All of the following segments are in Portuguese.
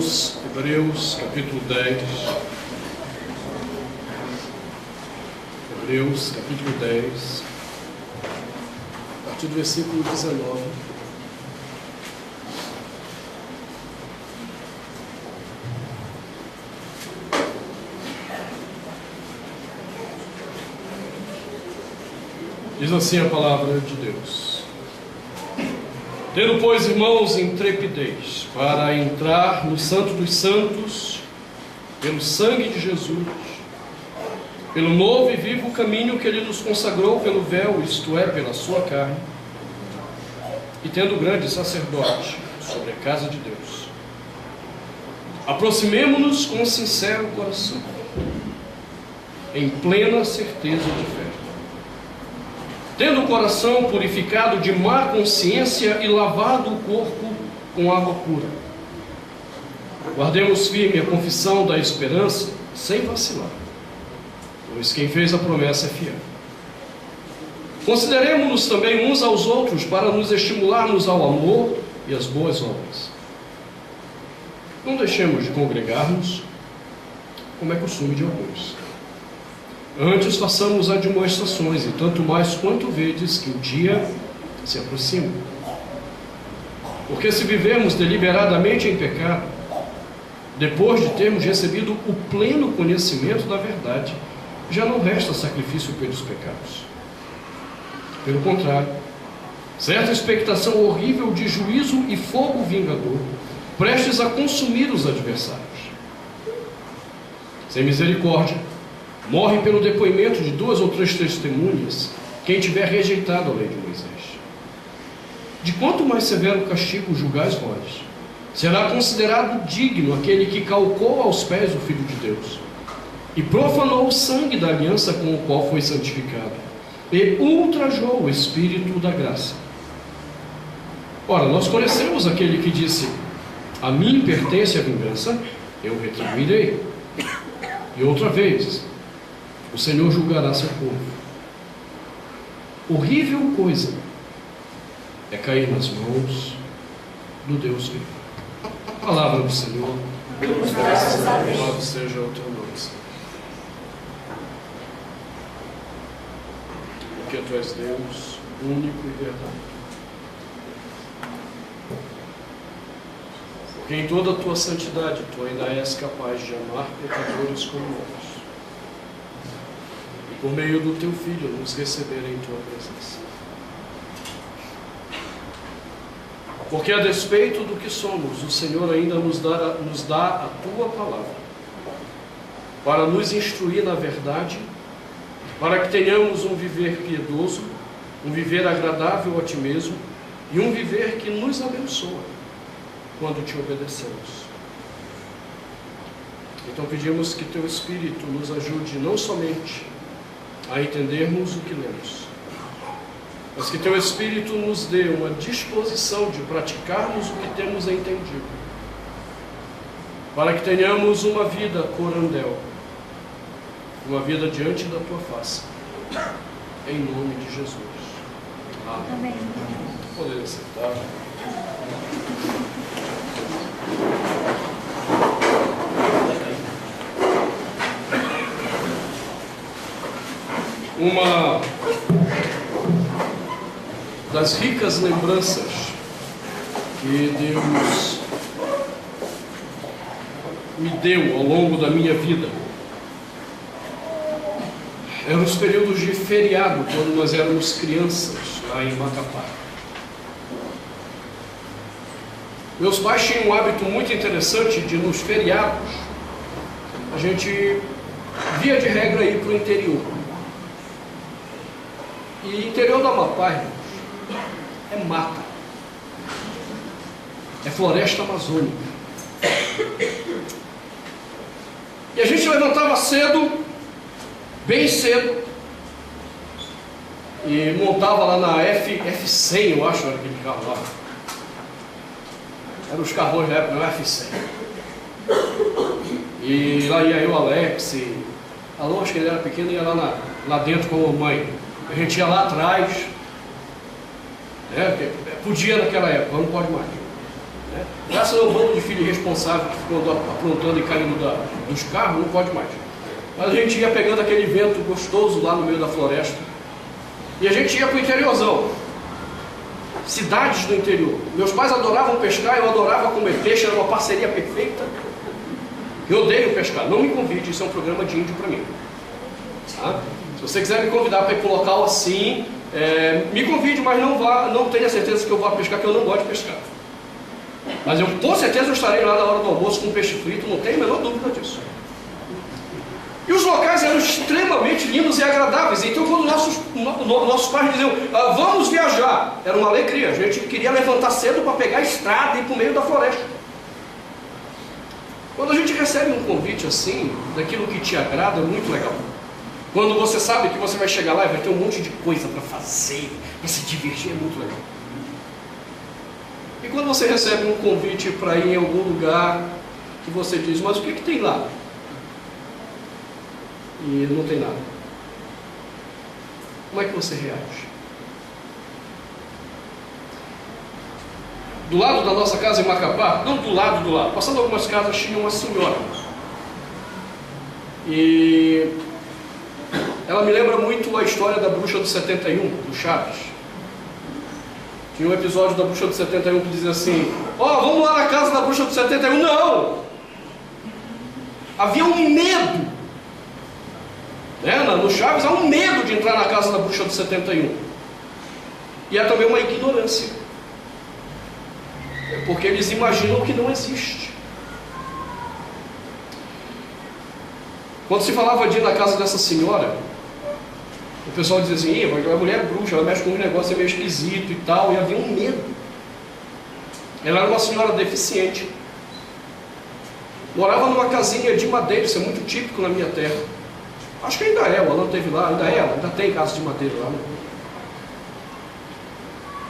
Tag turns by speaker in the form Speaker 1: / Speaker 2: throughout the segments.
Speaker 1: Hebreus capítulo 10. Hebreus capítulo 10, a partir do versículo 19. Diz assim a palavra de Deus: Tendo, pois, irmãos, intrepidez para entrar no Santo dos Santos, pelo sangue de Jesus, pelo novo e vivo caminho que Ele nos consagrou pelo véu, isto é, pela sua carne, e tendo grande sacerdote sobre a casa de Deus, aproximemo-nos com sincero coração, em plena certeza de fé, tendo o coração purificado de má consciência e lavado o corpo com água pura. Guardemos firme a confissão da esperança, sem vacilar, pois quem fez a promessa é fiel. Consideremos-nos também uns aos outros para nos estimularmos ao amor e às boas obras. Não deixemos de congregar-nos, como é costume de alguns. Antes façamos admoestações, e tanto mais quanto vedes que o dia se aproxima. Porque se vivemos deliberadamente em pecado, depois de termos recebido o pleno conhecimento da verdade, já não resta sacrifício pelos pecados. Pelo contrário, certa expectação horrível de juízo e fogo vingador, prestes a consumir os adversários. Sem misericórdia, morre pelo depoimento de 2 ou 3 testemunhas quem tiver rejeitado a lei de Moisés. De quanto mais severo castigo julgais vós, será considerado digno aquele que calcou aos pés o Filho de Deus, e profanou o sangue da aliança com o qual foi santificado, e ultrajou o Espírito da graça. Ora, nós conhecemos aquele que disse: a mim pertence a vingança, eu retribuirei. E outra vez, o Senhor julgará seu povo. Horrível coisa é cair nas mãos do Deus vivo. Palavra do Senhor.
Speaker 2: Deus, graças a Deus.
Speaker 1: Louvado seja o teu nome, Senhor. Porque tu és Deus, único e verdadeiro. Porque em toda a tua santidade tu ainda és capaz de amar pecadores como nós, e por meio do teu Filho nos receber em tua presença. Porque a despeito do que somos, o Senhor ainda nos dá a tua palavra, para nos instruir na verdade, para que tenhamos um viver piedoso, um viver agradável a ti mesmo, e um viver que nos abençoa quando te obedecemos. Então pedimos que teu Espírito nos ajude não somente a entendermos o que lemos, mas que teu Espírito nos dê uma disposição de praticarmos o que temos entendido, para que tenhamos uma vida corandel, uma vida diante da tua face, em nome de Jesus. Amém. Poder sentar. Uma das ricas lembranças que Deus me deu ao longo da minha vida eram os períodos de feriado, quando nós éramos crianças lá em Macapá. Meus pais tinham um hábito muito interessante de, nos feriados, a gente, via de regra, ir para o interior. E interior do Amapá, irmãos, é mata, é floresta amazônica. E a gente levantava cedo, bem cedo, e montava lá na F100, eu acho, era aquele carro lá. Eram os carros da época, não F100. E lá ia eu, Alex, e Alô, acho que ele era pequeno, ia lá dentro com a mamãe. A gente ia lá atrás, podia naquela época, não pode mais. Né? Graças ao bando de filho irresponsável que ficou aprontando e caindo dos carros, não pode mais. Mas a gente ia pegando aquele vento gostoso lá no meio da floresta. E a gente ia para o interiorzão. Cidades do interior. Meus pais adoravam pescar, eu adorava comer peixe, era uma parceria perfeita. Eu odeio pescar. Não me convide, isso é um programa de índio para mim. Tá? Se você quiser me convidar para ir para um local assim, me convide, mas não tenha certeza que eu vá pescar, que eu não gosto de pescar. Mas eu com certeza eu estarei lá na hora do almoço com peixe frito, não tenho a menor dúvida disso. E os locais eram extremamente lindos e agradáveis. Então quando nossos pais diziam, vamos viajar, era uma alegria. A gente queria levantar cedo para pegar a estrada e ir para o meio da floresta. Quando a gente recebe um convite assim, daquilo que te agrada, é muito legal. Quando você sabe que você vai chegar lá e vai ter um monte de coisa para fazer, para se divertir, é muito legal. E quando você recebe um convite para ir em algum lugar, que você diz, mas o que tem lá? E não tem nada. Como é que você reage? Do lado da nossa casa em Macapá, não do lado, passando algumas casas, tinha uma senhora. E ela me lembra muito a história da Bruxa do 71, do Chaves. Tinha um episódio da Bruxa do 71 que dizia assim, vamos lá na casa da Bruxa do 71. Não! Havia um medo. No Chaves há um medo de entrar na casa da Bruxa do 71. E há também uma ignorância. Porque eles imaginam que não existe. Quando se falava de ir na casa dessa senhora, o pessoal dizia assim, a mulher é bruxa, ela mexe com um negócio meio esquisito e tal, e havia um medo. Ela era uma senhora deficiente. Morava numa casinha de madeira, isso é muito típico na minha terra. Acho que ainda é, o Alan teve lá, ainda tem casa de madeira lá.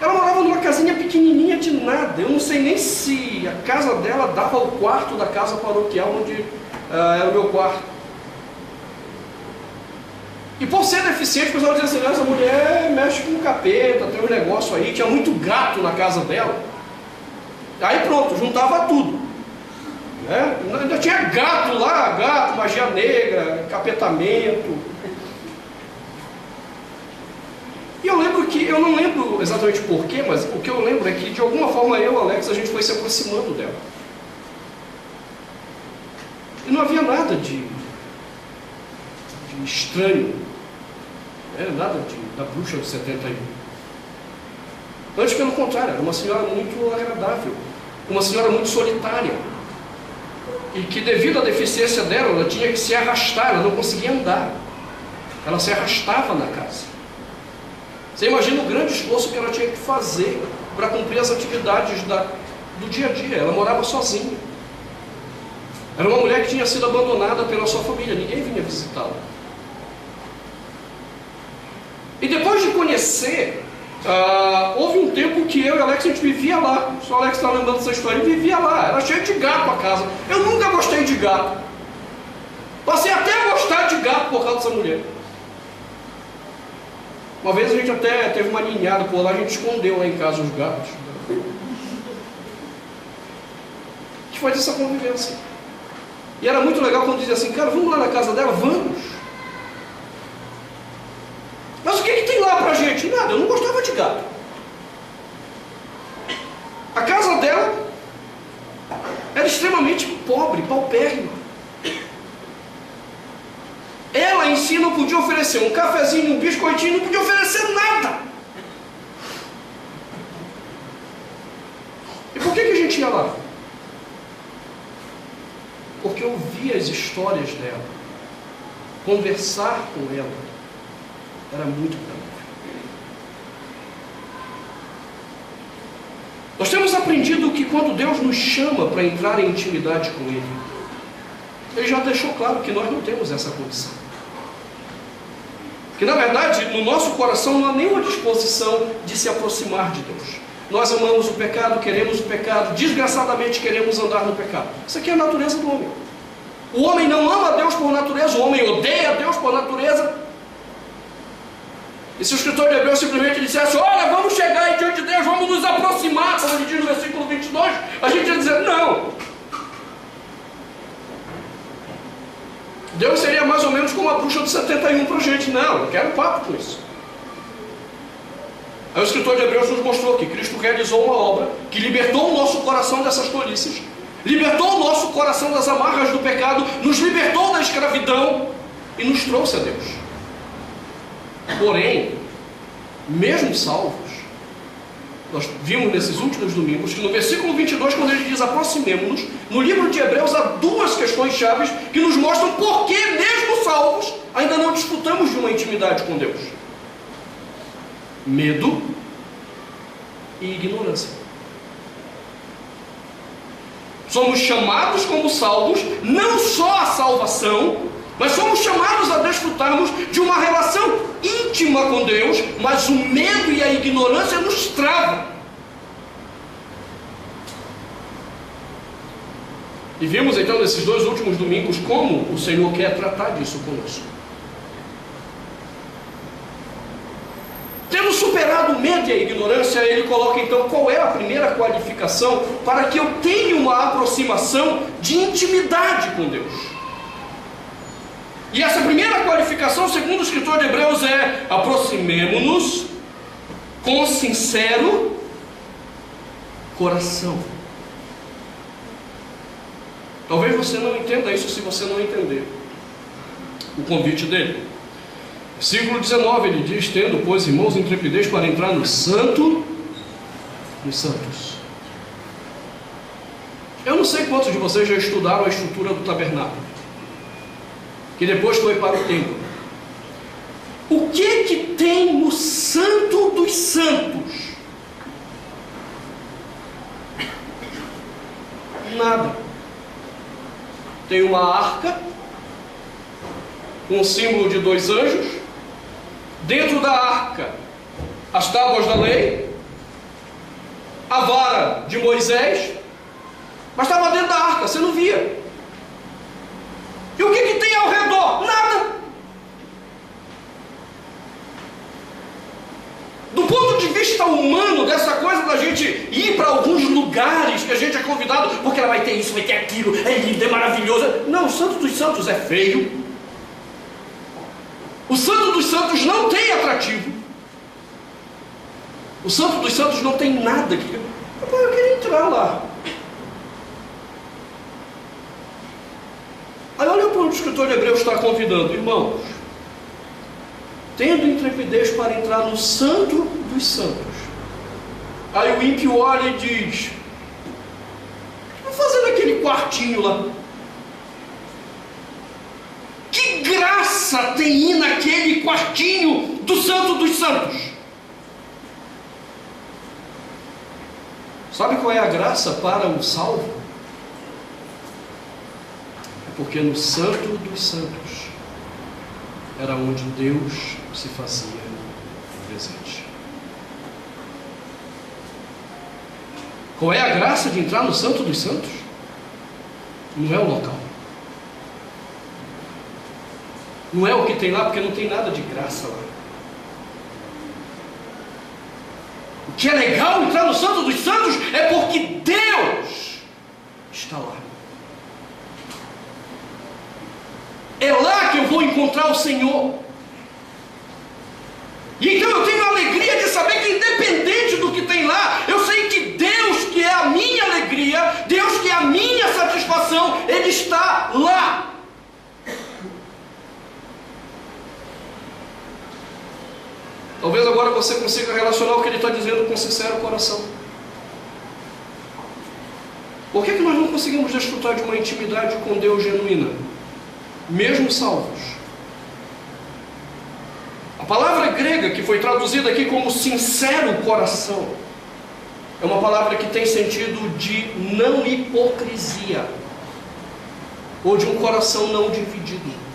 Speaker 1: Ela morava numa casinha pequenininha de nada. Eu não sei nem se a casa dela dava ao quarto da casa paroquial onde era o meu quarto. E por ser deficiente, o pessoal dizia assim, essa mulher mexe com capeta, tem um negócio aí, tinha muito gato na casa dela. Aí pronto, juntava tudo. Ainda tinha gato lá, magia negra, capetamento. E eu lembro que, eu não lembro exatamente porquê, mas o que eu lembro é que de alguma forma eu e o Alex, a gente foi se aproximando dela. E não havia nada de estranho, nada da Bruxa do 71. Antes, pelo contrário, era uma senhora muito agradável, uma senhora muito solitária. E que devido à deficiência dela, ela tinha que se arrastar, ela não conseguia andar. Ela se arrastava na casa. Você imagina o grande esforço que ela tinha que fazer para cumprir as atividades do dia a dia. Ela morava sozinha. Era uma mulher que tinha sido abandonada pela sua família, ninguém vinha visitá-la. E depois de conhecer, houve um tempo que eu e o Alex, a gente vivia lá. O Alex está lembrando dessa história, ele vivia lá, era cheio de gato a casa. Eu nunca gostei de gato. Passei até a gostar de gato por causa dessa mulher. Uma vez a gente até teve uma ninhada por lá, a gente escondeu lá em casa os gatos. A gente faz essa convivência. E era muito legal quando dizia assim, cara, vamos lá na casa dela? Vamos. Mas o que tem lá pra gente? Nada, eu não gostava de gato. A casa dela era extremamente pobre, paupérrima. Ela em si não podia oferecer um cafezinho, um biscoitinho, não podia oferecer nada. E por que a gente ia lá? Porque eu ouvia as histórias dela. Conversar com ela era muito bom. Nós temos aprendido que quando Deus nos chama para entrar em intimidade com Ele, Ele já deixou claro que nós não temos essa condição. Que na verdade, no nosso coração não há nenhuma disposição de se aproximar de Deus. Nós amamos o pecado, queremos o pecado, desgraçadamente queremos andar no pecado. Isso aqui é a natureza do homem. O homem não ama Deus por natureza, o homem odeia Deus por natureza. E se o escritor de Hebreus simplesmente dissesse, olha, vamos chegar aí diante de Deus, vamos nos aproximar, como ele diz no versículo 22, a gente Deus seria mais ou menos como a bruxa do 71 para a gente. Não, eu quero papo com isso. Aí o escritor de Hebreus nos mostrou que Cristo realizou uma obra que libertou o nosso coração dessas tolices, libertou o nosso coração das amarras do pecado, nos libertou da escravidão e nos trouxe a Deus. Porém, mesmo salvos, nós vimos nesses últimos domingos que no versículo 22, quando ele diz aproximemo-nos, no livro de Hebreus há duas questões chaves que nos mostram por que, mesmo salvos, ainda não desfrutamos de uma intimidade com Deus: medo e ignorância. Somos chamados como salvos, não só a salvação, mas somos chamados a desfrutarmos de uma relação íntima com Deus, mas o medo e a ignorância nos travam. E vimos então nesses dois últimos domingos como o Senhor quer tratar disso conosco. Tendo superado o medo e a ignorância, ele coloca então qual é a primeira qualificação para que eu tenha uma aproximação de intimidade com Deus. E essa primeira qualificação, segundo o escritor de Hebreus, é: aproximemo-nos com sincero coração. Talvez você não entenda isso se você não entender o convite dele. Versículo 19, ele diz: tendo, pois, irmãos, intrepidez para entrar no santo dos santos. Eu não sei quantos de vocês já estudaram a estrutura do tabernáculo, que depois foi para o templo. O que tem no santo dos santos? Nada. Tem uma arca, um símbolo de 2 anjos, dentro da arca as tábuas da lei, a vara de Moisés, mas estava dentro da arca, você não via. E o que tem ao redor? Nada. Do ponto de vista humano, dessa coisa da gente ir para alguns lugares que a gente é convidado, porque ela vai ter isso, vai ter aquilo, é lindo, é maravilhoso. Não, o Santo dos Santos é feio. O Santo dos Santos não tem atrativo. O Santo dos Santos não tem nada que... Eu queria entrar lá. Aí olha para onde o escritor de Hebreus está convidando: irmãos, tendo intrepidez para entrar no santo dos santos. Aí o ímpio olha e diz: vou fazer naquele quartinho lá. Que graça tem ir naquele quartinho do santo dos santos? Sabe qual é a graça para o salvo? Porque no santo dos santos era onde Deus se fazia presente. Qual é a graça de entrar no santo dos santos? Não é o local. Não é o que tem lá, porque não tem nada de graça lá. O que é legal entrar no santo dos santos é porque Deus está lá. É lá que eu vou encontrar o Senhor. E então eu tenho a alegria de saber que, independente do que tem lá, eu sei que Deus, que é a minha alegria, Deus, que é a minha satisfação, Ele está lá. Talvez agora você consiga relacionar o que ele está dizendo com sincero coração. Por que nós não conseguimos desfrutar de uma intimidade com Deus genuína, mesmo salvos? A palavra grega que foi traduzida aqui como sincero coração é uma palavra que tem sentido de não hipocrisia, ou de um coração não dividido.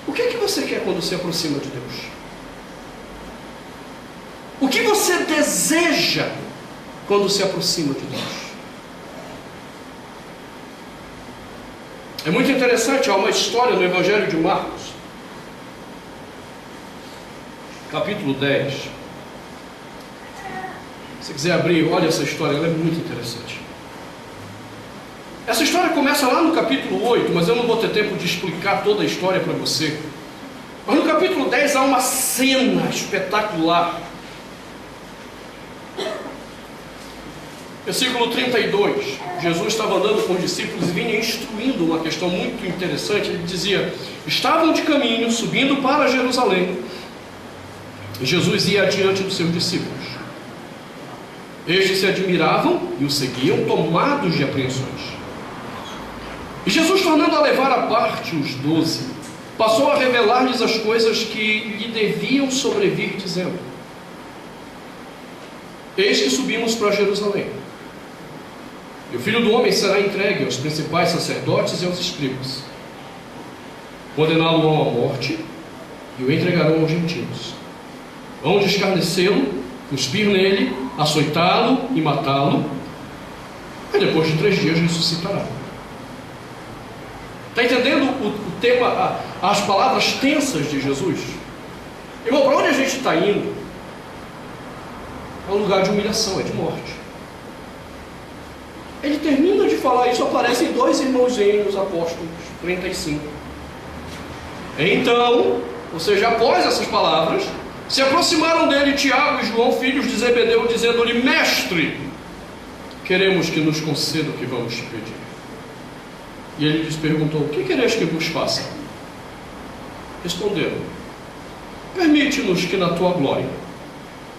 Speaker 1: O que é que você quer quando se aproxima de Deus? O que você deseja quando se aproxima de Deus? É muito interessante, há uma história no Evangelho de Marcos, capítulo 10. Se você quiser abrir, olha essa história, ela é muito interessante. Essa história começa lá no capítulo 8, mas eu não vou ter tempo de explicar toda a história para você. Mas no capítulo 10 há uma cena espetacular. Versículo 32, Jesus estava andando com os discípulos e vinha instruindo uma questão muito interessante. Ele dizia: estavam de caminho, subindo para Jerusalém, e Jesus ia adiante dos seus discípulos. Estes se admiravam e o seguiam, tomados de apreensões. E Jesus, tornando a levar à parte os 12, passou a revelar-lhes as coisas que lhe deviam sobrevir, dizendo: eis que subimos para Jerusalém, e o Filho do Homem será entregue aos principais sacerdotes e aos escribas. Condená-lo-ão à morte e o entregarão aos gentios. Vão de escarnecê-lo, cuspir nele, açoitá-lo e matá-lo, e depois de 3 dias ressuscitará. Está entendendo o tema, as palavras tensas de Jesus? Irmão, para onde a gente está indo? É um lugar de humilhação, é de morte. Ele termina de falar isso, aparecem 2 irmãozinhos apóstolos, 35. Então, ou seja, após essas palavras, se aproximaram dele Tiago e João, filhos de Zebedeu, dizendo-lhe: mestre, queremos que nos conceda o que vamos te pedir. E ele lhes perguntou: o que quereis que vos faça? Responderam: permite-nos que na tua glória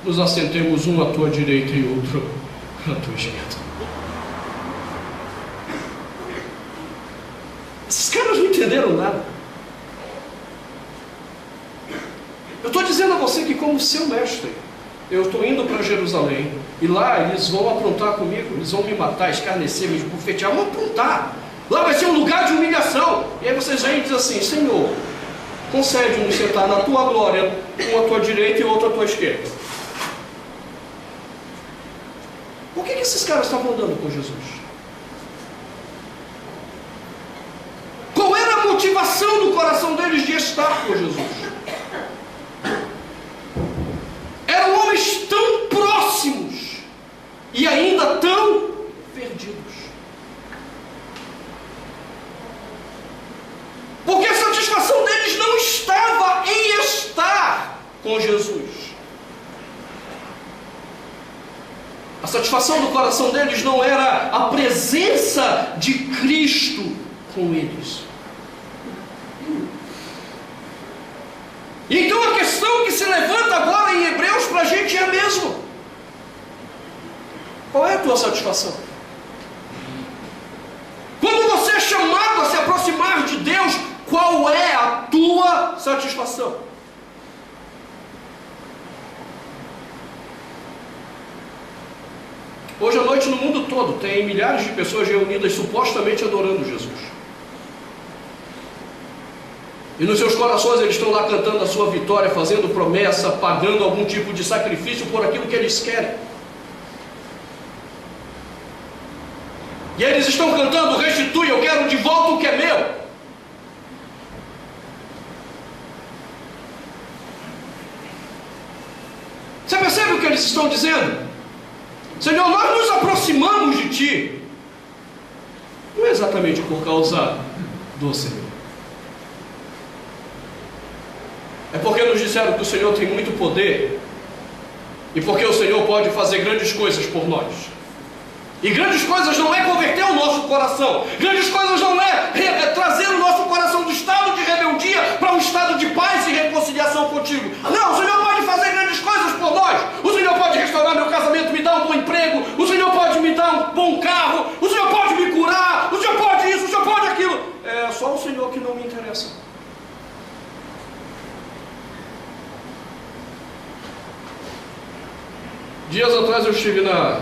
Speaker 1: nos assentemos um à tua direita e outro à tua esquerda. Esses caras não entenderam nada. Eu estou dizendo a você que, como seu mestre, eu estou indo para Jerusalém, e lá eles vão aprontar comigo, eles vão me matar, escarnecer, me esbofetear, vão aprontar. Lá vai ser um lugar de humilhação. E aí vocês vêm e dizem assim: Senhor, concede-nos sentar na tua glória, um à tua direita e outro à tua esquerda. Por que esses caras estavam andando com Jesus? Qual era a motivação do coração deles de estar com Jesus? Eram homens tão próximos e ainda tão perdidos. Porque a satisfação deles não estava em estar com Jesus. A satisfação do coração deles não era a presença de Cristo com eles. Então a questão que se levanta agora em Hebreus para a gente é a mesma. Qual é a tua satisfação? Quando você é chamado a se aproximar de Deus, qual é a tua satisfação? Hoje à noite no mundo todo tem milhares de pessoas reunidas supostamente adorando Jesus. E nos seus corações eles estão lá cantando a sua vitória, fazendo promessa, pagando algum tipo de sacrifício por aquilo que eles querem. E eles estão cantando: restitui, eu quero de volta o que é meu. Você percebe o que eles estão dizendo? Senhor, nós nos aproximamos de Ti, não é exatamente por causa do Senhor. É porque nos disseram que o Senhor tem muito poder, e porque o Senhor pode fazer grandes coisas por nós. E grandes coisas não é converter o nosso coração, grandes coisas não é trazer o nosso coração do estado de rebeldia para um estado de paz e reconciliação contigo. Não, o Senhor pode fazer grandes coisas por nós. O Senhor pode restaurar meu casamento, me dar um bom emprego, o Senhor pode me dar um bom carro, o Senhor pode me curar, o Senhor pode isso, o Senhor pode aquilo. É só o Senhor que não me interessa. Dias atrás eu estive na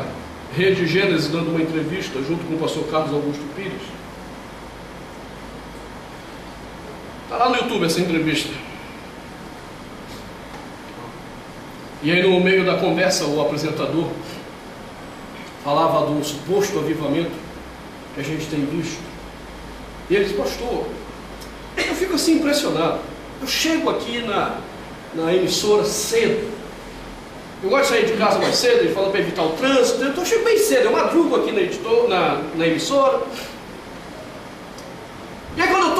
Speaker 1: Rede Gênesis dando uma entrevista junto com o pastor Carlos Augusto Pires. Está lá no YouTube essa entrevista. E aí no meio da conversa o apresentador falava do suposto avivamento que a gente tem visto. E ele disse: pastor, eu fico assim impressionado. Eu chego aqui na emissora cedo. Eu gosto de sair de casa mais cedo, ele fala para evitar o trânsito, então eu chego bem cedo, eu madrugo aqui na emissora,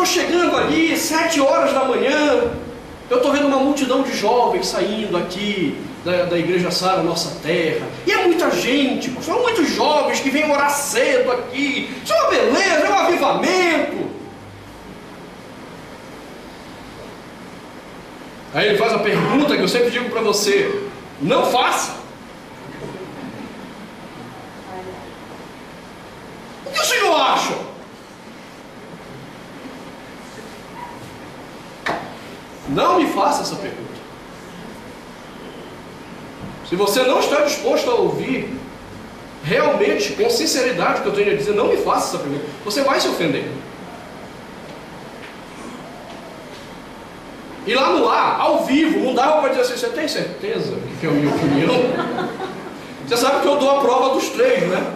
Speaker 1: estou chegando ali, 7 horas da manhã, eu estou vendo uma multidão de jovens saindo aqui da igreja Sara Nossa Terra, e é muita gente, são muitos jovens que vêm orar cedo aqui, isso é uma beleza, é um avivamento. Aí ele faz a pergunta que eu sempre digo para você: não faça. O que o senhor acha? Não me faça essa pergunta. Se você não está disposto a ouvir realmente, com sinceridade, o que eu tenho a dizer, não me faça essa pergunta. Você vai se ofender. E lá no ar, ao vivo, não dava para dizer assim: você tem certeza que é a minha opinião? Você sabe que eu dou a prova dos 3, né?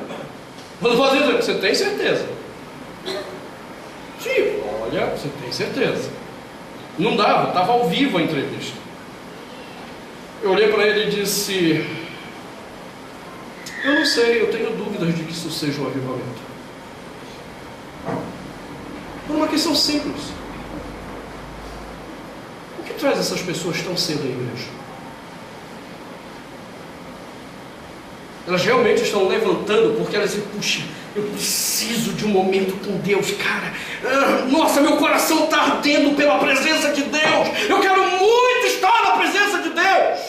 Speaker 1: Quando você diz: você tem certeza? Sim, olha, você tem certeza. Não dava, estava ao vivo a entrevista. Eu olhei para ele e disse: eu não sei, eu tenho dúvidas de que isso seja um avivamento. Por uma questão simples: o que traz essas pessoas tão cedo à igreja? Elas realmente estão levantando porque elas dizem: puxa, eu preciso de um momento com Deus, cara. Nossa, meu coração está ardendo pela presença de Deus. Eu quero muito estar na presença de Deus.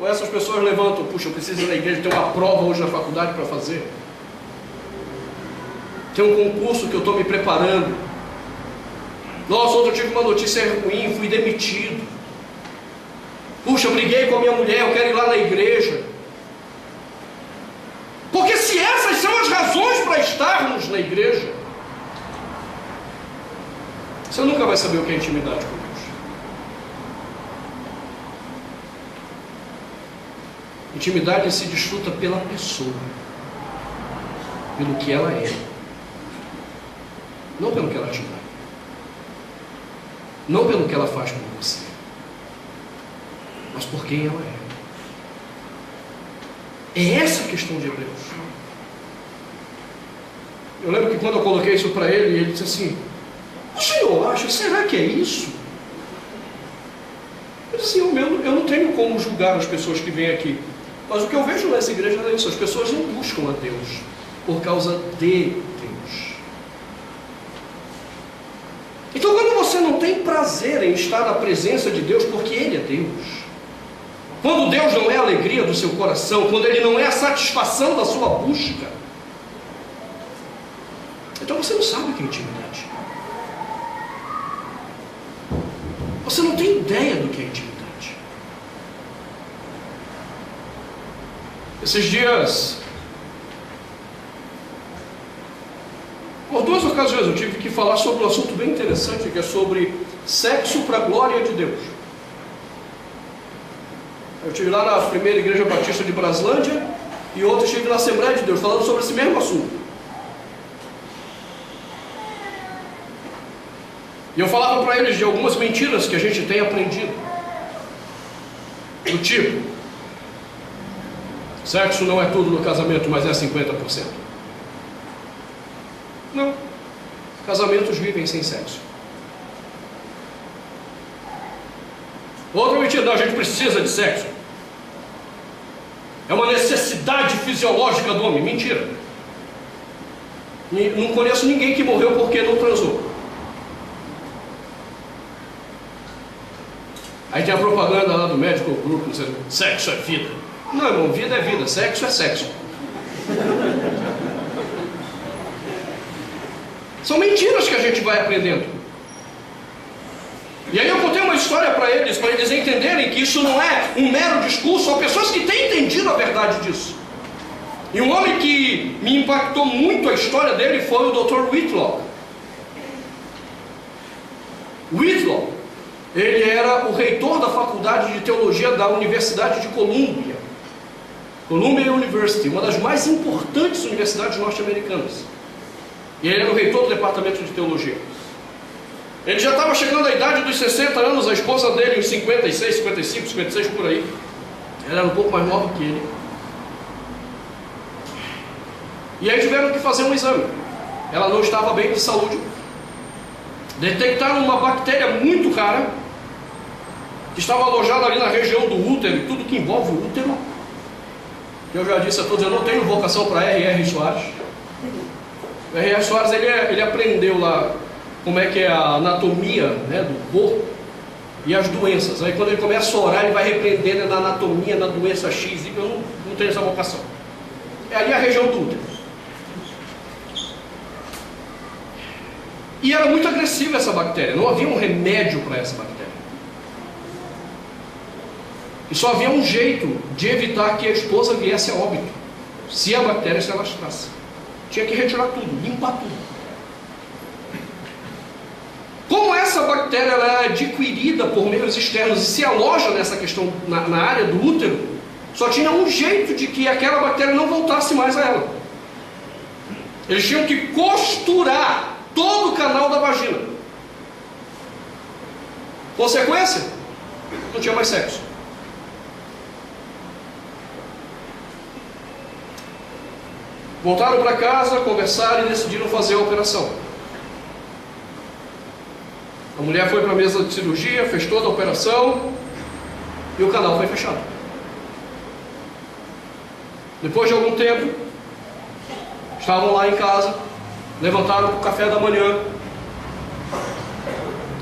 Speaker 1: Ou essas pessoas levantam: puxa, eu preciso ir na igreja, tem uma prova hoje na faculdade para fazer. Tem um concurso que eu estou me preparando. Nossa, ontem eu tive uma notícia ruim, fui demitido. Puxa, eu briguei com a minha mulher, eu quero ir lá na igreja. Porque se essas são as razões para estarmos na igreja, você nunca vai saber o que é intimidade com Deus. Intimidade se desfruta pela pessoa, pelo que ela é, não pelo que ela te dá, não pelo que ela faz por você, mas por quem ela é. É essa a questão de Hebreus. Eu lembro que quando eu coloquei isso para ele, ele disse assim: o senhor acha, será que é isso? Eu disse assim: eu não tenho como julgar as pessoas que vêm aqui, mas o que eu vejo nessa igreja é isso: as pessoas não buscam a Deus por causa de Deus. Então, quando você não tem prazer em estar na presença de Deus porque Ele é Deus, quando Deus não é a alegria do seu coração, quando Ele não é a satisfação da sua busca, então você não sabe o que é intimidade. Você não tem ideia do que é intimidade. Esses dias, por 2 ocasiões, eu tive que falar sobre um assunto bem interessante, que é sobre sexo para a glória de Deus. Eu estive lá na primeira igreja batista de Braslândia e outra estive na Assembleia de Deus, falando sobre esse mesmo assunto. E eu falava para eles de algumas mentiras que a gente tem aprendido. Do tipo: sexo não é tudo no casamento, mas é 50%. Não. Casamentos vivem sem sexo. Outra mentira: não, a gente precisa de sexo. É uma necessidade fisiológica do homem. Mentira. Não conheço ninguém que morreu porque não transou. Aí tem a propaganda lá do Medical Group dizendo: sexo é vida. Não, irmão, vida é vida, sexo é sexo. São mentiras que a gente vai aprendendo. E aí eu contei uma história para eles entenderem que isso não é um mero discurso. São pessoas que têm entendido a verdade disso. E um homem que me impactou muito a história dele foi o Dr. Whitlock. Whitlock, ele era o reitor da faculdade de teologia da Universidade de Columbia. Columbia University, uma das mais importantes universidades norte-americanas. E ele era o reitor do departamento de teologia. Ele já estava chegando à idade dos 60 anos, a esposa dele uns 56, 55, 56 por aí. Ela era um pouco mais nova que ele. E aí tiveram que fazer um exame. Ela não estava bem de saúde. Detectaram uma bactéria muito rara, que estava alojada ali na região do útero, e tudo que envolve o útero. Eu já disse a todos, eu não tenho vocação para R.R. Soares. O R.R. Soares, ele aprendeu lá como é que é a anatomia, né, do corpo e as doenças. Aí quando ele começa a orar, ele vai repreendendo na anatomia, na doença X, e eu não tenho essa vocação. É ali a região do útero. E era muito agressiva essa bactéria, não havia um remédio para essa bactéria. E só havia um jeito de evitar que a esposa viesse a óbito, se a bactéria se alastrasse. Tinha que retirar tudo, limpar tudo. Como essa bactéria ela é adquirida por meios externos e se aloja nessa questão na área do útero, só tinha um jeito de que aquela bactéria não voltasse mais a ela. Eles tinham que costurar todo o canal da vagina. Consequência? Não tinha mais sexo. Voltaram para casa, conversaram e decidiram fazer a operação. A mulher foi para a mesa de cirurgia, fez toda a operação e o canal foi fechado. Depois de algum tempo, estavam lá em casa, levantaram para o café da manhã.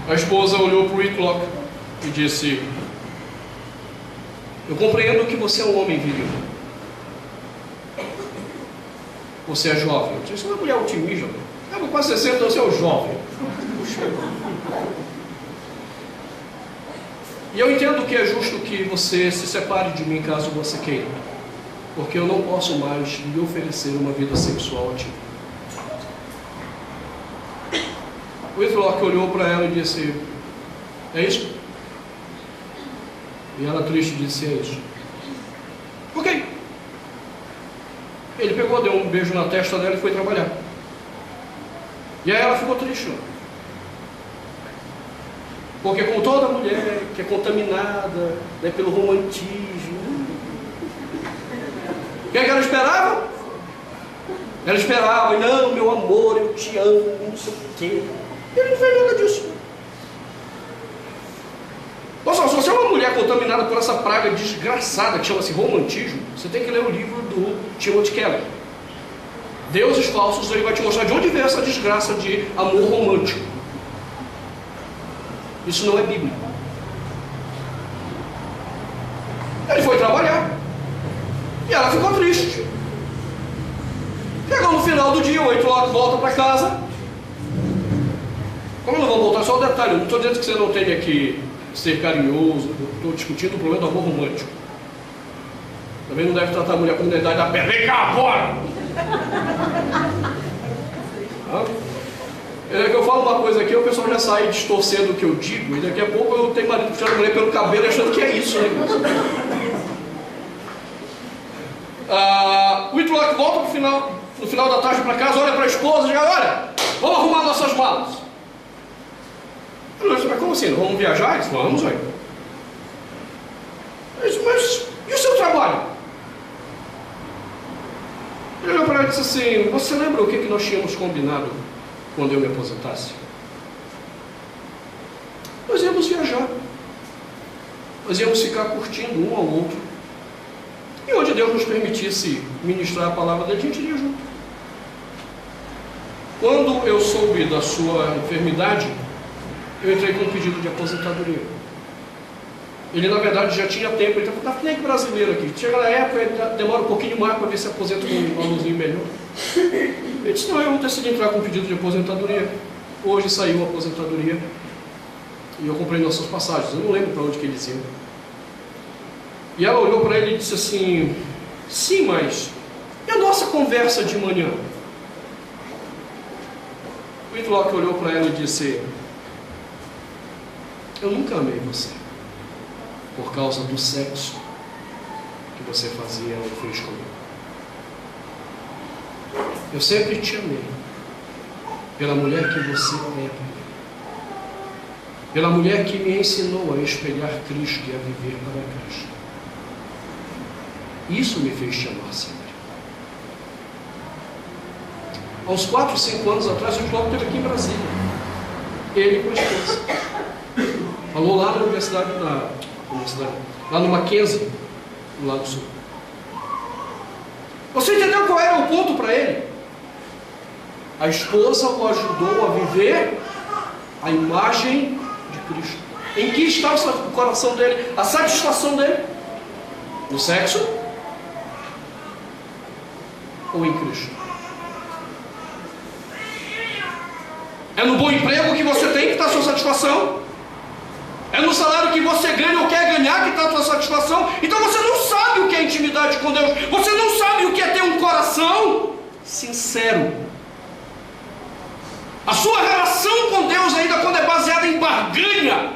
Speaker 1: A esposa olhou para o Whitlock e disse: eu compreendo que você é um homem viril. Você é jovem. Eu disse: você é uma mulher otimista. Eu com quase 60 anos, você é um jovem. E eu entendo que é justo que você se separe de mim caso você queira, porque eu não posso mais lhe oferecer uma vida sexual ativa. O Whitlock olhou para ela e disse: é isso? E ela triste disse: é isso. Ok. Ele pegou, deu um beijo na testa dela e foi trabalhar. E aí ela ficou triste, porque como toda mulher que é contaminada, né, pelo romantismo, o que é que ela esperava? Ela esperava: não, meu amor, eu te amo, não sei o quê. Ele não fez nada disso. Nossa, se você é uma mulher contaminada por essa praga desgraçada que chama-se romantismo, você tem que ler o livro do Timothy Keller, Deuses Falsos. Ele vai te mostrar de onde veio essa desgraça de amor romântico. Isso não é bíblico. Ele foi trabalhar e ela ficou triste. Chegou no final do dia, o Whitlock volta para casa. Como não vou voltar, só um detalhe, eu não estou dizendo que você não tenha que ser carinhoso, estou discutindo o problema do amor romântico. Também não deve tratar a mulher com a idade da perna. Vem cá, bora! É que eu falo uma coisa aqui, o pessoal já sai distorcendo o que eu digo, e daqui a pouco eu tenho marido puxando a mulher pelo cabelo achando que é isso, né? O Whitlock volta no final da tarde para casa, olha para a esposa e diz: olha, vamos arrumar nossas malas. Eu disse: mas como assim? Vamos viajar? Ele disse: vamos, aí. Eu disse: mas e o seu trabalho? Ele olhou para ela e disse assim: você lembra o que nós tínhamos combinado quando eu me aposentasse? Nós íamos viajar. Nós íamos ficar curtindo um ao outro. E onde Deus nos permitisse ministrar a palavra dele, a gente iria junto. Quando eu soube da sua enfermidade, eu entrei com um pedido de aposentadoria. Ele, na verdade, já tinha tempo. Ele estava nem que brasileiro aqui. Chega na época, ele demora um pouquinho mais para ver se aposenta com um valorzinho melhor. Ele disse: não, eu decidi entrar com um pedido de aposentadoria. Hoje saiu a aposentadoria e eu comprei nossas passagens. Eu não lembro para onde que eles iam. E ela olhou para ele e disse assim: sim, mas e a nossa conversa de manhã? O Whitlock olhou para ela e disse: eu nunca amei você por causa do sexo que você fazia ou fez comigo. Eu sempre te amei pela mulher que você é, pela mulher que me ensinou a espelhar Cristo e a viver para Cristo. Isso me fez te amar sempre. Há uns 4, 5 anos atrás, o Whitlock esteve aqui em Brasília. ele com a esposa. Falou lá na universidade, lá no Mackenzie, no Lado Sul. Você entendeu qual era o ponto para ele? A esposa o ajudou a viver a imagem de Cristo. Em que está o coração dele? A satisfação dele? No sexo? Ou em Cristo? É no bom emprego que você tem que está a sua satisfação? É no salário que você ganha ou quer ganhar que está a sua satisfação? Então você não sabe o que é intimidade com Deus. Você não sabe o que é ter um coração sincero. A sua relação com Deus, ainda quando é baseada em barganha,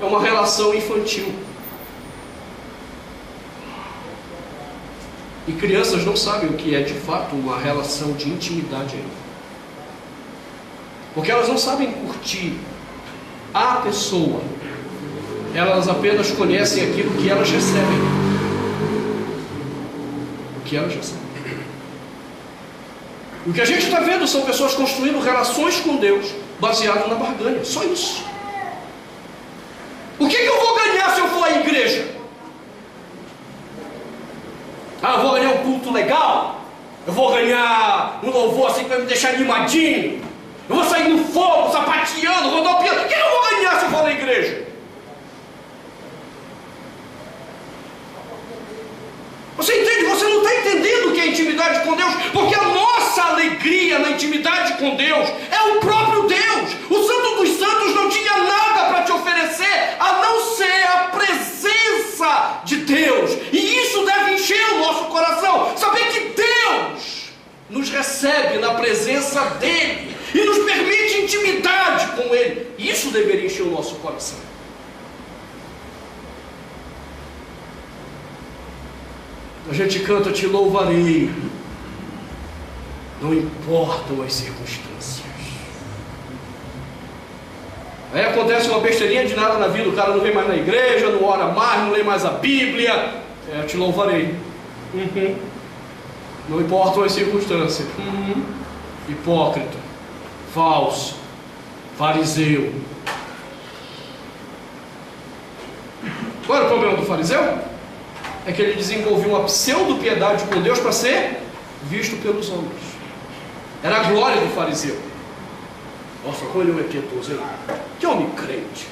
Speaker 1: é uma relação infantil. E crianças não sabem o que é de fato uma relação de intimidade ainda. Porque elas não sabem curtir a pessoa. Elas apenas conhecem aquilo que elas recebem. O que elas recebem. O que a gente está vendo são pessoas construindo relações com Deus baseado na barganha. Só isso. O que eu vou ganhar se eu for à igreja? Eu vou ganhar um culto legal? Eu vou ganhar um louvor assim que vai me deixar animadinho? Eu vou sair no fogo, sapateando, rodopiando? O que eu vou ganhar se eu for na igreja? Você entende? Você não está entendendo o que é intimidade com Deus, porque a nossa alegria na intimidade com Deus é o próprio Deus. O Santo dos Santos não tinha nada para te oferecer a não ser a presença de Deus, e isso deve encher o nosso coração. Saber que Deus nos recebe na presença dEle e nos permite intimidade com Ele, isso deveria encher o nosso coração. A gente canta, te louvarei, não importam as circunstâncias. Aí acontece uma besteirinha de nada na vida, o cara não vem mais na igreja, não ora mais, não lê mais a Bíblia. Eu te louvarei. Não importam as circunstâncias. Hipócrita, falso, fariseu. Qual era o problema do fariseu? É que ele desenvolveu uma pseudo-piedade com Deus para ser visto pelos homens. Era a glória do fariseu. Nossa, como ele é piedoso, hein? Que homem crente.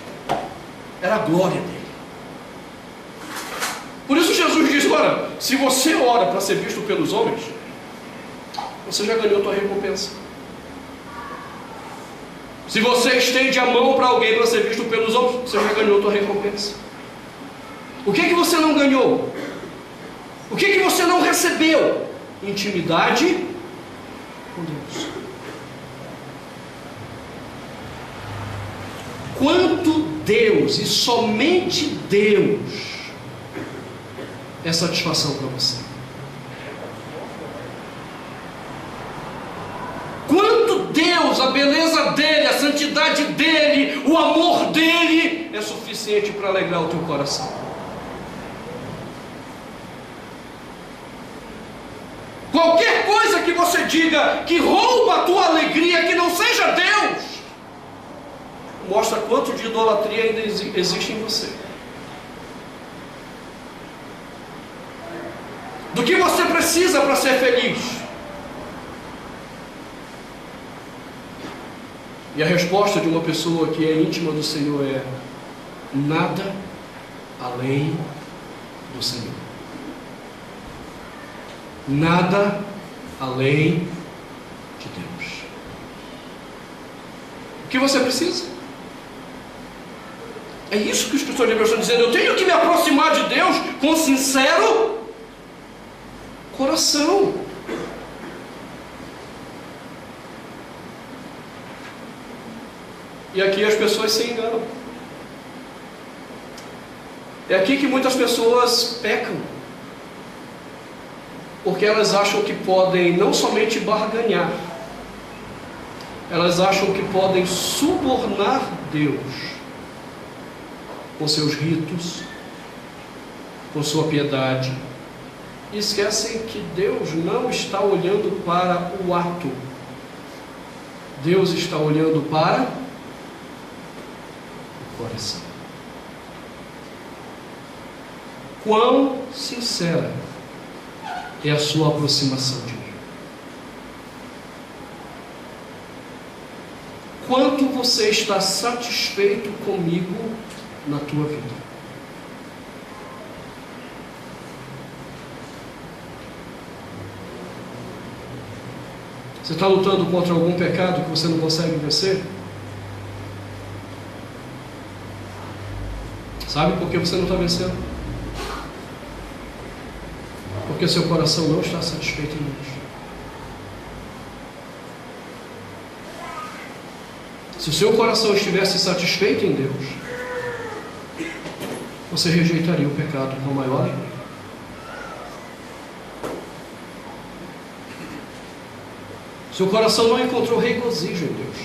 Speaker 1: Era a glória dele. Por isso Jesus diz, olha, se você ora para ser visto pelos homens, você já ganhou a tua recompensa. Se você estende a mão para alguém para ser visto pelos homens, você já ganhou a tua recompensa. O que você não ganhou? O que você não recebeu? Intimidade com Deus. Quanto Deus e somente Deus é satisfação para você? Quanto Deus, a beleza dEle, a santidade dEle, o amor dEle é suficiente para alegrar o teu coração? Qualquer coisa que você diga que rouba a tua alegria, que não seja Deus, mostra quanto de idolatria ainda existe em você. Do que você precisa para ser feliz? E a resposta de uma pessoa que é íntima do Senhor é: nada além do Senhor. Nada além de Deus. O que você precisa? É isso que os escritores de Hebreus estão dizendo. Eu tenho que me aproximar de Deus com sincero coração. E aqui as pessoas se enganam. É aqui que muitas pessoas pecam. Porque elas acham que podem não somente barganhar, elas acham que podem subornar Deus com seus ritos, com sua piedade, e esquecem que Deus não está olhando para o ato. Deus está olhando para o coração. Quão sincera é a sua aproximação de mim? Quanto você está satisfeito comigo na tua vida? Você está lutando contra algum pecado que você não consegue vencer? Sabe por que você não está vencendo? Porque seu coração não está satisfeito em Deus. Se o seu coração estivesse satisfeito em Deus, você rejeitaria o pecado com a maior alegria. Seu coração não encontrou regozijo em Deus.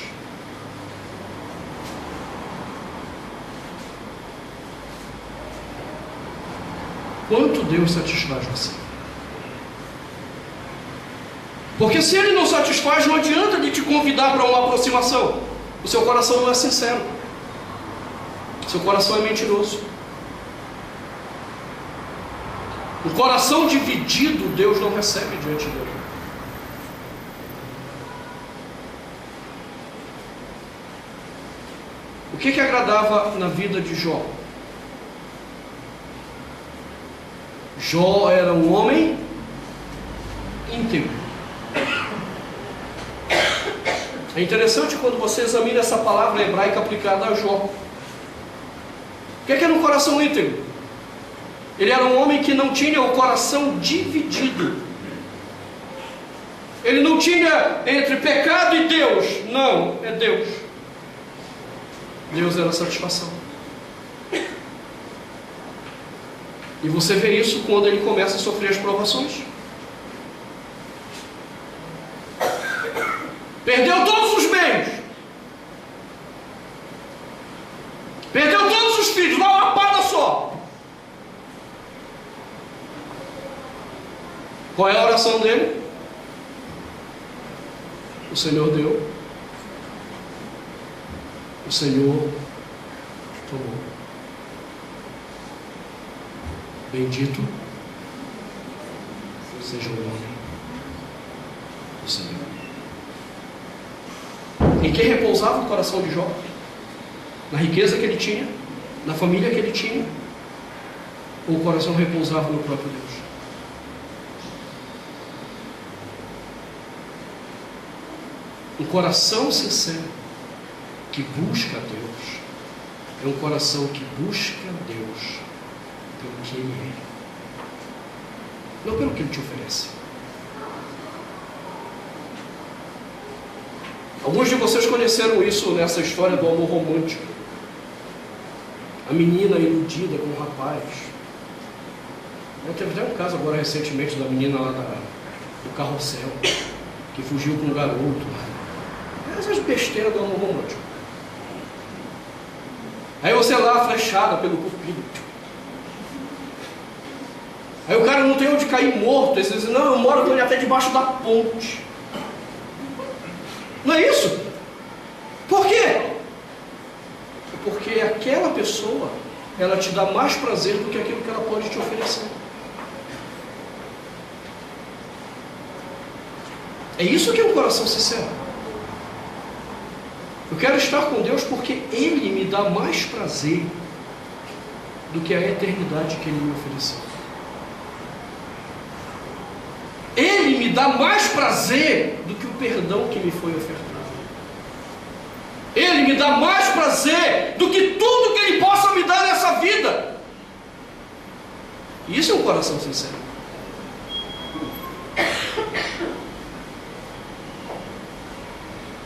Speaker 1: Quanto Deus satisfaz você? Porque se Ele não satisfaz, não adianta Ele te convidar para uma aproximação. O seu coração não é sincero. Seu coração é mentiroso. O coração dividido, Deus não recebe diante dele. O que agradava na vida de Jó? Jó era um homem íntegro. É interessante quando você examina essa palavra hebraica aplicada a Jó. O que era um coração íntegro? Ele era um homem que não tinha o coração dividido. Ele não tinha entre pecado e Deus. Não, é Deus. Deus era a satisfação. E você vê isso quando ele começa a sofrer as provações. Perdeu todos os bens. Perdeu todos os filhos, dá uma lapada só. Qual é a oração dele? O Senhor deu. O Senhor tomou. Bendito seja o nome do Senhor. Em quem repousava o coração de Jó? Na riqueza que ele tinha? Na família que ele tinha? Ou o coração repousava no próprio Deus? Um coração sincero que busca Deus é um coração que busca Deus pelo que Ele é, não pelo que Ele te oferece. Alguns de vocês conheceram isso nessa história do amor romântico. A menina iludida com o rapaz. Teve até um caso agora recentemente da menina lá do carrossel, que fugiu com um garoto. Essas besteiras do amor romântico. Aí você lá flechada pelo cupido. Aí o cara não tem onde cair morto. Ele diz, não, eu moro ali até debaixo da ponte. Não é isso? Por quê? É porque aquela pessoa, ela te dá mais prazer do que aquilo que ela pode te oferecer. É isso que é um coração sincero. Eu quero estar com Deus porque Ele me dá mais prazer do que a eternidade que Ele me ofereceu. Ele me dá mais prazer do que o perdão que me foi ofertado. Ele me dá mais prazer do que tudo que Ele possa me dar nessa vida. Isso é um coração sincero.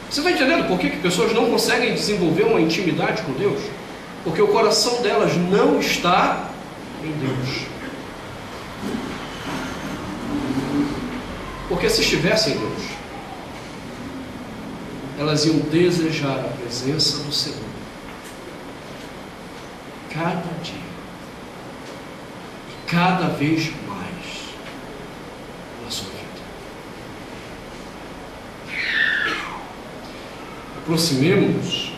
Speaker 1: Você está entendendo por que pessoas não conseguem desenvolver uma intimidade com Deus? Porque o coração delas não está em Deus. Porque se estivessem em Deus, elas iam desejar a presença do Senhor cada dia e cada vez mais na sua vida. Aproximemo-nos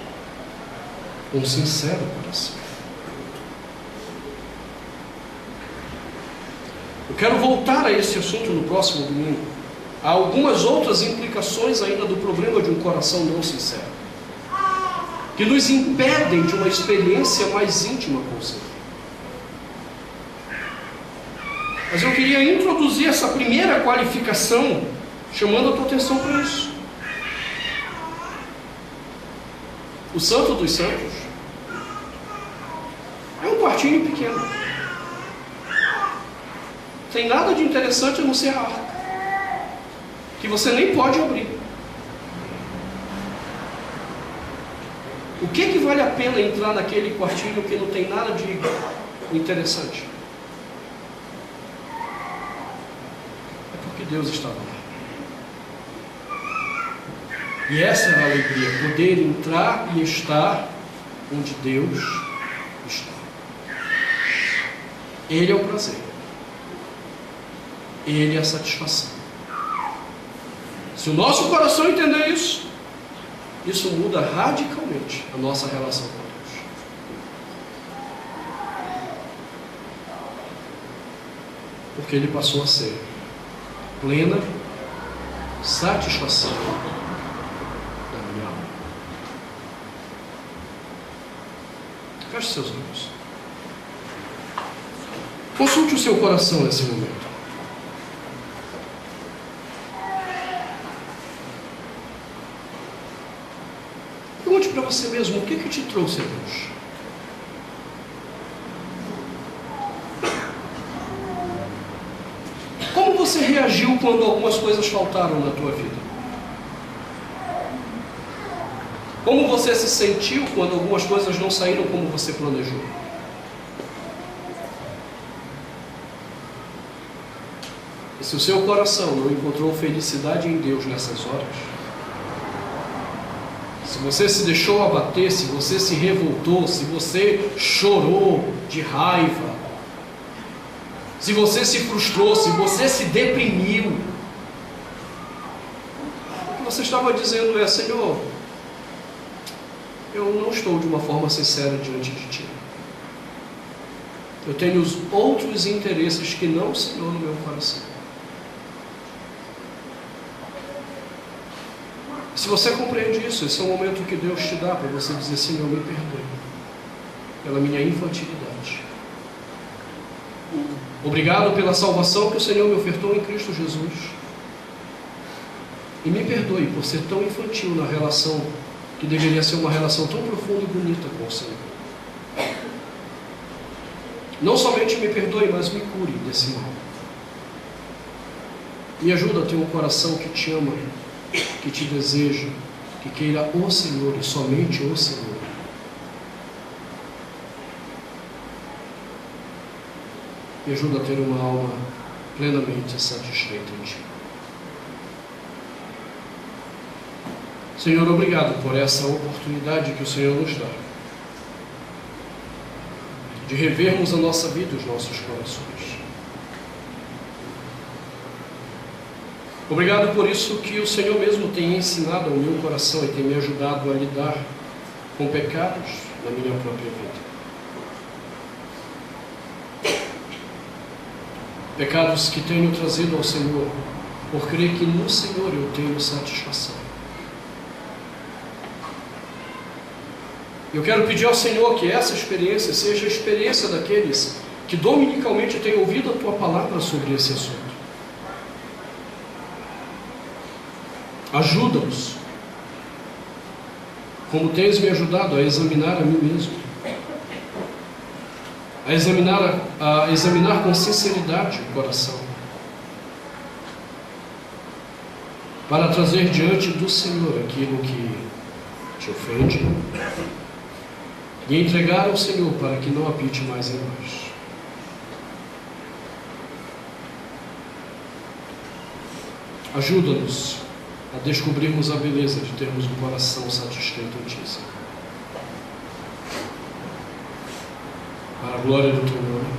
Speaker 1: com um sincero coração. Eu quero voltar a esse assunto no próximo domingo. Há algumas outras implicações ainda do problema de um coração não sincero, que nos impedem de uma experiência mais íntima com o Senhor. Mas eu queria introduzir essa primeira qualificação, chamando a tua atenção para isso. O Santo dos Santos é um quartinho pequeno. Tem nada de interessante a não ser a arca, que você nem pode abrir. O que vale a pena entrar naquele quartinho que não tem nada de interessante? É porque Deus estava lá. E essa era a alegria, poder entrar e estar onde Deus está. Ele é o prazer. Ele é a satisfação. Se o nosso coração entender isso, isso muda radicalmente a nossa relação com Deus. Porque Ele passou a ser plena satisfação da minha alma. Feche seus olhos. Consulte o seu coração nesse momento. Pergunte para você mesmo, o que te trouxe a Deus? Como você reagiu quando algumas coisas faltaram na tua vida? Como você se sentiu quando algumas coisas não saíram como você planejou? E se o seu coração não encontrou felicidade em Deus nessas horas, se você se deixou abater, se você se revoltou, se você chorou de raiva, se você se frustrou, se você se deprimiu, o que você estava dizendo é: Senhor, eu não estou de uma forma sincera diante de Ti. Eu tenho os outros interesses que não o Senhor no meu coração. Se você compreende isso, esse é o momento que Deus te dá para você dizer: Senhor, me perdoe pela minha infantilidade. Obrigado pela salvação que o Senhor me ofertou em Cristo Jesus. E me perdoe por ser tão infantil na relação que deveria ser uma relação tão profunda e bonita com o Senhor. Não somente me perdoe, mas me cure desse mal. Me ajuda a ter um coração que te ama, que te deseja, que queira o Senhor e somente o Senhor. Me ajuda a ter uma alma plenamente satisfeita em Ti. Senhor, obrigado por essa oportunidade que o Senhor nos dá de revermos a nossa vida e os nossos corações. Obrigado por isso que o Senhor mesmo tem ensinado ao meu coração e tem me ajudado a lidar com pecados na minha própria vida. Pecados que tenho trazido ao Senhor por crer que no Senhor eu tenho satisfação. Eu quero pedir ao Senhor que essa experiência seja a experiência daqueles que dominicalmente têm ouvido a Tua palavra sobre esse assunto. Ajuda-os, como tens me ajudado a examinar a mim mesmo, a examinar com sinceridade o coração, para trazer diante do Senhor aquilo que te ofende e entregar ao Senhor para que não apite mais em nós. Ajuda-nos a descobrirmos a beleza de termos um coração satisfeito em Ti, Senhor. Para a glória do Teu nome,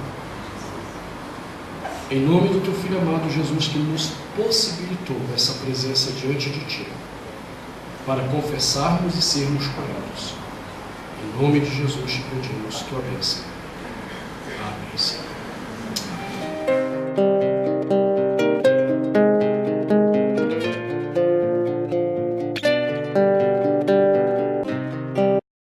Speaker 1: em nome do Teu Filho amado Jesus, que nos possibilitou essa presença diante de Ti. para confessarmos e sermos curados. Em nome de Jesus te pedimos tua bênção. Amém, Senhor.